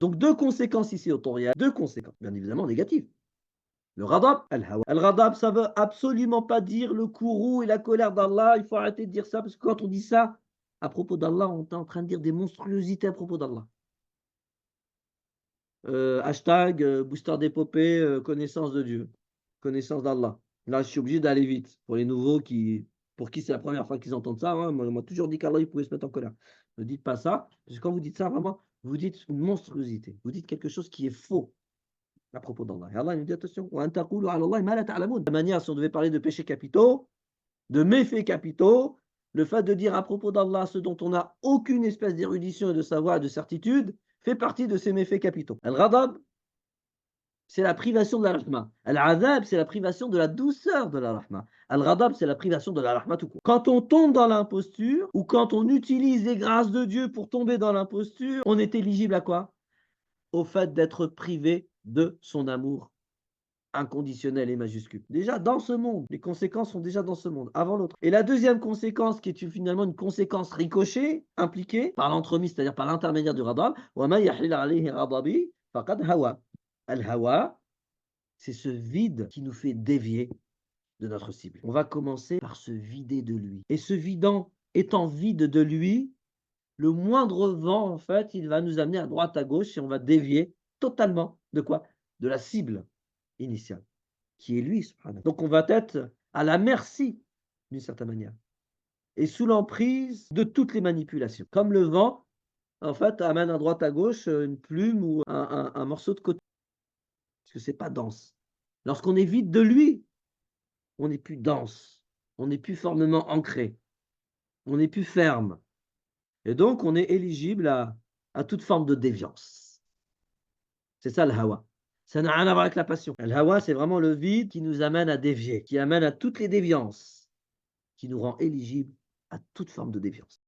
Donc deux conséquences ici autour, il y a deux conséquences, bien évidemment négatives. Le ghadab, al-hawa. Al-ghadab, ça veut absolument pas dire le courroux et la colère d'Allah. Il faut arrêter de dire ça, parce que quand on dit ça, à propos d'Allah, on est en train de dire des monstruosités à propos d'Allah. Hashtag booster d'épopée, connaissance de Dieu, connaissance d'Allah. Là, je suis obligé d'aller vite pour les nouveaux pour qui c'est la première fois qu'ils entendent ça. Hein. Moi, on m'a toujours dit qu'Allah, il pouvait se mettre en colère. Ne dites pas ça, parce que quand vous dites ça, vraiment, vous dites une monstruosité. Vous dites quelque chose qui est faux à propos d'Allah. Et Allah il nous dit attention, wa an taqulu ala Allahi ma la ta'lamun. De la manière, si on devait parler de péchés capitaux, de méfaits capitaux, le fait de dire à propos d'Allah ce dont on n'a aucune espèce d'érudition et de savoir et de certitude fait partie de ces méfaits capitaux. Al-ghadab, c'est la privation de la rahma. Al-azab, c'est la privation de la douceur de la rahma. Al-ghadab, c'est la privation de la rahma tout court. Quand on tombe dans l'imposture, ou quand on utilise les grâces de Dieu pour tomber dans l'imposture, on est éligible à quoi? Au fait d'être privé de son amour inconditionnel et majuscule. Déjà dans ce monde, les conséquences sont déjà dans ce monde, avant l'autre. Et la deuxième conséquence, qui est finalement une conséquence ricochée, impliquée par l'entremise, c'est-à-dire par l'intermédiaire du radab, وَمَن يَحْلِلْ عَلَيْهِ غَضَبِي فَقَدْ هَوَى. Al-hawa, c'est ce vide qui nous fait dévier de notre cible. On va commencer par se vider de lui. Et ce vidant étant vide de lui, le moindre vent, en fait, il va nous amener à droite, à gauche, et on va dévier totalement de quoi? De la cible initiale, qui est lui, subhanahu. Donc on va être à la merci, d'une certaine manière, et sous l'emprise de toutes les manipulations. Comme le vent, en fait, amène à droite, à gauche, une plume ou un morceau de coton, parce que c'est pas dense. Lorsqu'on est vide de lui, on n'est plus dense, on n'est plus formellement ancré, on n'est plus ferme. Et donc, on est éligible à toute forme de déviance. C'est ça le hawa. Ça n'a rien à voir avec la passion. Le hawa, c'est vraiment le vide qui nous amène à dévier, qui amène à toutes les déviances, qui nous rend éligible à toute forme de déviance.